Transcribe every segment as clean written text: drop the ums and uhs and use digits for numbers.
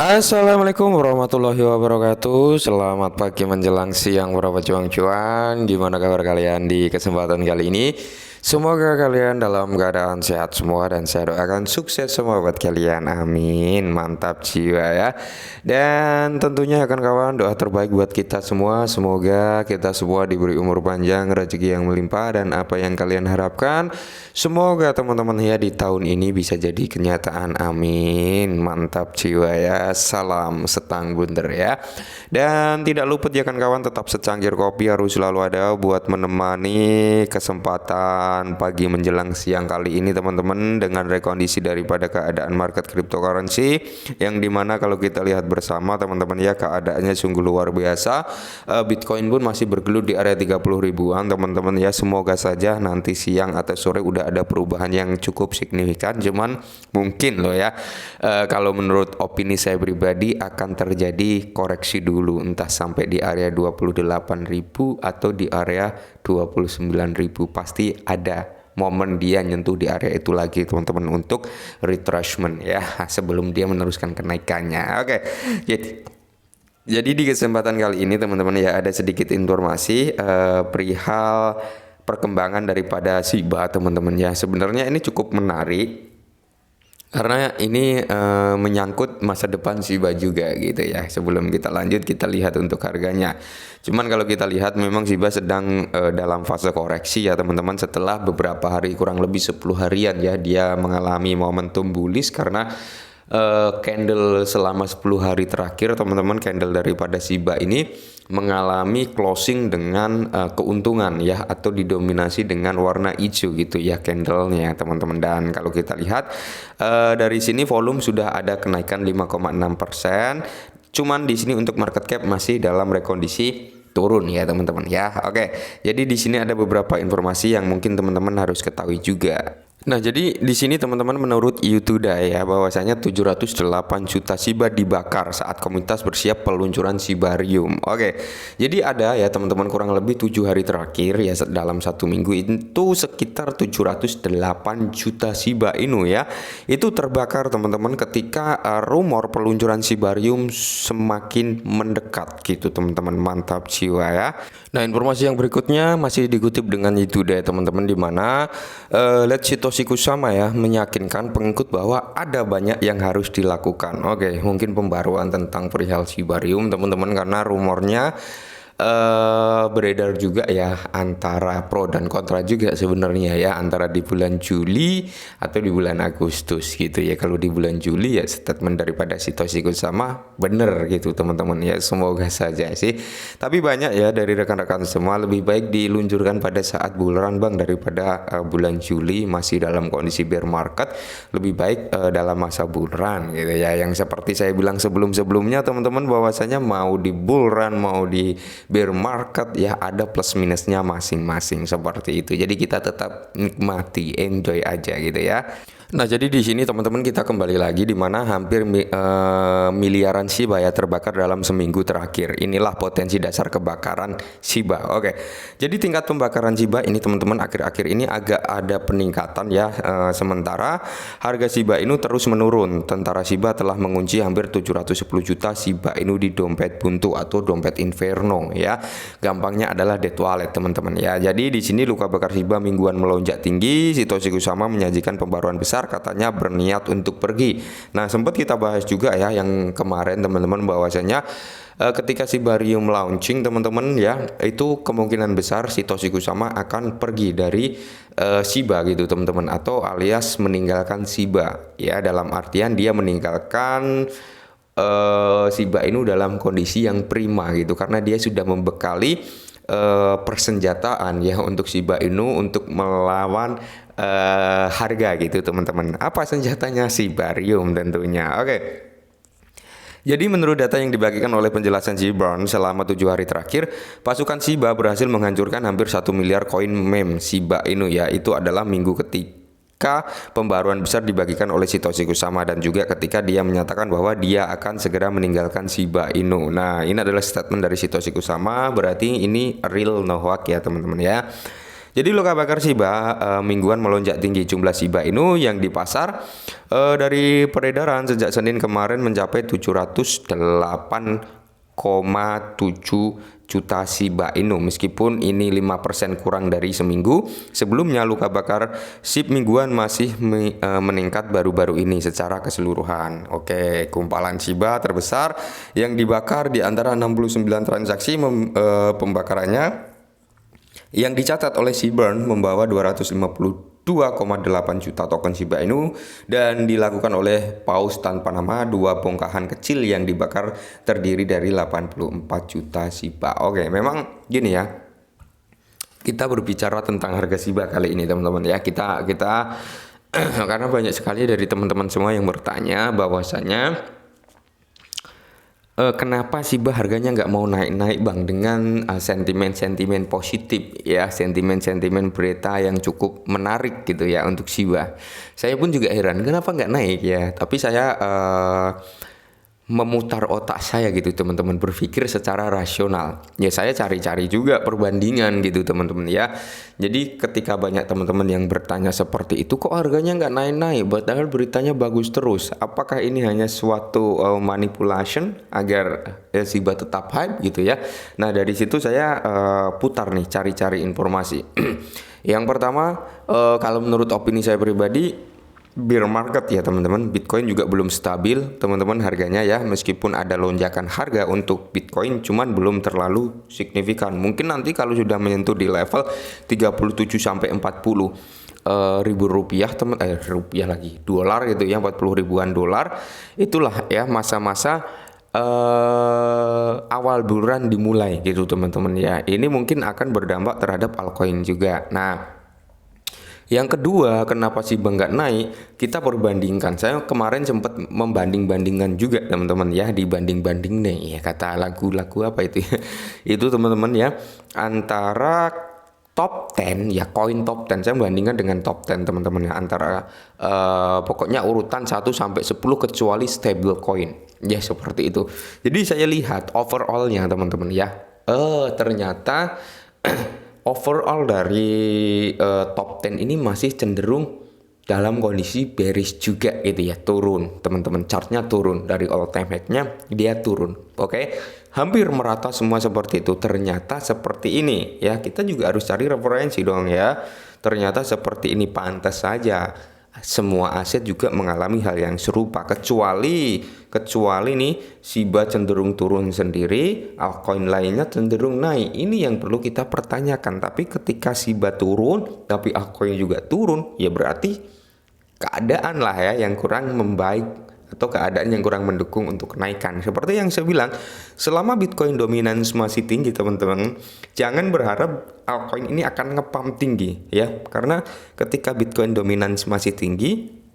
Assalamualaikum warahmatullahi wabarakatuh. Selamat pagi menjelang siang para pejuang-juang. Gimana kabar kalian di kesempatan kali ini? Semoga kalian dalam keadaan sehat semua dan saya doakan sukses semua buat kalian. Amin. Mantap jiwa ya. Dan tentunya akan kawan doa terbaik buat kita semua. Semoga kita semua diberi umur panjang, rezeki yang melimpah dan apa yang kalian harapkan. Semoga teman-teman ya di tahun ini bisa jadi kenyataan. Amin. Mantap jiwa ya. Salam setang bunder ya. Dan tidak luput ya kan kawan, tetap secangkir kopi harus selalu ada buat menemani kesempatan pagi menjelang siang kali ini teman-teman, dengan rekondisi daripada keadaan market cryptocurrency yang dimana kalau kita lihat bersama teman-teman ya, keadaannya sungguh luar biasa. Bitcoin pun masih bergelut di area 30 ribuan teman-teman ya. Semoga saja nanti siang atau sore udah ada perubahan yang cukup signifikan. Cuman mungkin loh ya, kalau menurut opini saya pribadi akan terjadi koreksi dulu, entah sampai di area 28.000 atau di area 29.000. Pasti ada momen dia nyentuh di area itu lagi teman-teman untuk retracement ya, sebelum dia meneruskan kenaikannya. Oke, jadi di kesempatan kali ini teman-teman ya, ada sedikit informasi perihal perkembangan daripada Shiba teman-teman ya. Sebenarnya ini cukup menarik karena ini menyangkut masa depan Shiba juga gitu ya. Sebelum kita lanjut, kita lihat untuk harganya. Cuman kalau kita lihat memang Shiba sedang dalam fase koreksi ya teman-teman. Setelah beberapa hari, kurang lebih 10 harian ya, dia mengalami momentum bullish karena candle selama 10 hari terakhir teman-teman, candle daripada Shiba ini mengalami closing dengan keuntungan ya, atau didominasi dengan warna hijau gitu ya candlenya teman-teman. Dan kalau kita lihat dari sini volume sudah ada kenaikan 5,6%. Cuman di sini untuk market cap masih dalam rekondisi turun ya teman-teman ya. Oke, jadi di sini ada beberapa informasi yang mungkin teman-teman harus ketahui juga. Nah, jadi di sini teman-teman menurut Yutuda ya, bahwasanya 708 juta Shiba dibakar saat komunitas bersiap peluncuran Shibarium. Oke, jadi ada ya teman-teman, kurang lebih 7 hari terakhir ya, dalam satu minggu itu sekitar 708 juta Shiba Inu ya, itu terbakar teman-teman ketika rumor peluncuran Shibarium semakin mendekat gitu teman-teman. Mantap jiwa ya. Nah, informasi yang berikutnya masih dikutip dengan Yutuda ya teman-teman, di mana let's Satoshi Kusama ya meyakinkan pengikut bahwa ada banyak yang harus dilakukan. Oke, mungkin pembaruan tentang perihal Shibarium teman-teman, karena rumornya beredar juga ya, antara pro dan kontra juga sebenarnya ya, antara di bulan Juli atau di bulan Agustus gitu ya. Kalau di bulan Juli ya statement daripada Satoshi Kusama bener gitu teman-teman ya, semoga saja sih. Tapi banyak ya dari rekan-rekan semua, lebih baik diluncurkan pada saat bull run bang, daripada bulan Juli masih dalam kondisi bear market. Lebih baik dalam masa bull run gitu ya, yang seperti saya bilang sebelum-sebelumnya teman-teman, bahwasanya mau di bull run mau di bear market ya, ada plus minusnya masing-masing seperti itu. Jadi kita tetap nikmati, enjoy aja gitu ya. Nah, jadi di sini teman-teman kita kembali lagi di mana hampir miliaran Shiba ya terbakar dalam seminggu terakhir. Inilah potensi dasar kebakaran Shiba. Oke. Jadi tingkat pembakaran Shiba ini teman-teman akhir-akhir ini agak ada peningkatan ya. Sementara harga Shiba Inu terus menurun. Tentara Shiba telah mengunci hampir 710 juta Shiba Inu di dompet buntu atau dompet Inferno ya. Gampangnya adalah dead wallet teman-teman ya. Jadi di sini luka bakar Shiba mingguan melonjak tinggi. Satoshi Kusama menyajikan pembaruan besar, katanya berniat untuk pergi. Nah, sempat kita bahas juga ya yang kemarin teman-teman, bahwasanya ketika Shibarium launching teman-teman ya, itu kemungkinan besar Satoshi Kusama akan pergi dari Shiba gitu teman-teman, atau alias meninggalkan Shiba ya, dalam artian dia meninggalkan Shiba Inu dalam kondisi yang prima gitu, karena dia sudah membekali persenjataan ya untuk Shiba Inu untuk melawan harga gitu teman-teman. Apa senjatanya? Shibarium tentunya. Oke. Jadi menurut data yang dibagikan oleh penjelasan Gibran, selama 7 hari terakhir pasukan Shiba berhasil menghancurkan hampir 1 miliar koin meme Shiba Inu ya. Itu adalah minggu ketika pembaruan besar dibagikan oleh Satoshi Kusama, dan juga ketika dia menyatakan bahwa dia akan segera meninggalkan Shiba Inu. Nah, ini adalah statement dari Satoshi Kusama, berarti ini real no hoax ya teman-teman ya. Jadi luka bakar Shiba mingguan melonjak tinggi. Jumlah Shiba Inu yang di pasar dari peredaran sejak Senin kemarin mencapai 708,7 juta Shiba Inu, meskipun ini 5% kurang dari seminggu sebelumnya. Luka bakar SHIB mingguan masih meningkat baru-baru ini secara keseluruhan. Oke, kumpalan Shiba terbesar yang dibakar di antara 69 transaksi pembakarannya yang dicatat oleh Seaburn membawa 252,8 juta token Shiba Inu dan dilakukan oleh paus tanpa nama. Dua bongkahan kecil yang dibakar terdiri dari 84 juta Shiba. Oke, memang gini ya. Kita berbicara tentang harga Shiba kali ini teman-teman ya. Kita karena banyak sekali dari teman-teman semua yang bertanya bahwasanya kenapa Shiba harganya nggak mau naik-naik bang, dengan sentimen-sentimen positif ya, sentimen-sentimen berita yang cukup menarik gitu ya untuk Shiba. Saya pun juga heran kenapa nggak naik ya, tapi saya memutar otak saya gitu teman-teman, berpikir secara rasional ya. Saya cari-cari juga perbandingan gitu teman-teman ya. Jadi ketika banyak teman-teman yang bertanya seperti itu, kok harganya nggak naik-naik padahal beritanya bagus terus, apakah ini hanya suatu manipulation agar Shiba tetap hype gitu ya. Nah dari situ saya putar nih cari-cari informasi. Yang pertama, kalau menurut opini saya pribadi, bear market ya teman-teman. Bitcoin juga belum stabil teman-teman harganya ya, meskipun ada lonjakan harga untuk Bitcoin cuman belum terlalu signifikan. Mungkin nanti kalau sudah menyentuh di level 37 sampai 40 ribu rupiah rupiah lagi dolar gitu ya, 40 ribuan dolar, itulah ya masa-masa awal bulan dimulai gitu teman-teman ya. Ini mungkin akan berdampak terhadap altcoin juga. Nah yang kedua, kenapa Shiba nggak naik? Kita perbandingkan. Saya kemarin sempat membanding-bandingkan juga teman-teman ya, dibanding-banding nih ya, kata lagu-lagu apa itu ya. Itu teman-teman ya, antara top 10 ya, koin top 10. Saya membandingkan dengan top 10 teman-teman ya, antara pokoknya urutan 1 sampai 10 kecuali stable coin. Ya seperti itu. Jadi saya lihat overallnya teman-teman ya. Ternyata overall dari top 10 ini masih cenderung dalam kondisi bearish juga gitu ya, turun teman-teman, chartnya turun dari all time high-nya, dia turun. Oke, hampir merata semua seperti itu. Ternyata seperti ini ya, kita juga harus cari referensi dong ya. Ternyata seperti ini, pantas saja semua aset juga mengalami hal yang serupa, kecuali nih Shiba cenderung turun sendiri, altcoin lainnya cenderung naik. Ini yang perlu kita pertanyakan. Tapi ketika Shiba turun tapi altcoin juga turun, ya berarti keadaan lah ya yang kurang membaik, atau keadaan yang kurang mendukung untuk kenaikan. Seperti yang saya bilang, selama Bitcoin dominance masih tinggi teman-teman, jangan berharap altcoin ini akan ngepump tinggi ya. Karena ketika Bitcoin dominance masih tinggi,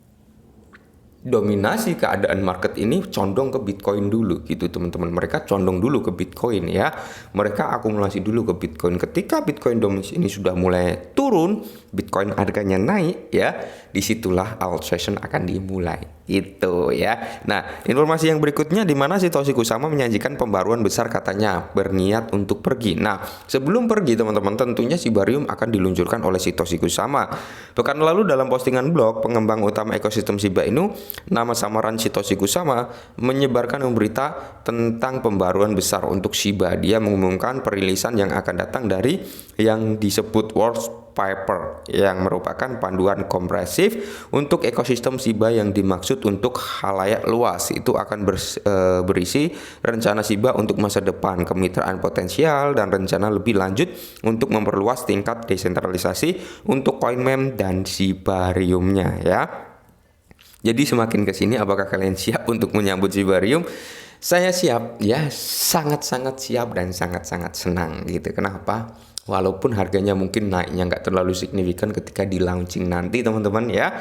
dominasi keadaan market ini condong ke Bitcoin dulu gitu teman-teman. Mereka condong dulu ke Bitcoin ya. Mereka akumulasi dulu ke Bitcoin. Ketika Bitcoin dominance ini sudah mulai turun, Bitcoin harganya naik ya, disitulah alt session akan dimulai itu ya. Nah informasi yang berikutnya, di mana Satoshi Kusama menyajikan pembaruan besar, katanya berniat untuk pergi. Nah sebelum pergi teman-teman, tentunya Shibarium akan diluncurkan oleh Satoshi Kusama. Pekan lalu dalam postingan blog, pengembang utama ekosistem Shiba Inu, nama samaran Satoshi Kusama, menyebarkan berita tentang pembaruan besar untuk Shiba. Dia mengumumkan perilisan yang akan datang dari yang disebut World Paper, yang merupakan panduan komprehensif untuk ekosistem Shiba yang dimaksud untuk khalayak luas. Itu akan berisi rencana Shiba untuk masa depan, kemitraan potensial, dan rencana lebih lanjut untuk memperluas tingkat desentralisasi untuk CoinMem dan Shibarium-nya ya. Jadi semakin kesini, apakah kalian siap untuk menyambut Shibarium? Saya siap ya, sangat-sangat siap dan sangat-sangat senang gitu. Kenapa? Walaupun harganya mungkin naiknya nggak terlalu signifikan ketika di launching nanti teman-teman ya,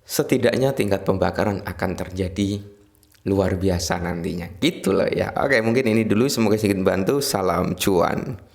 setidaknya tingkat pembakaran akan terjadi luar biasa nantinya gitu loh ya. Oke, mungkin ini dulu, semoga sedikit bantu. Salam cuan.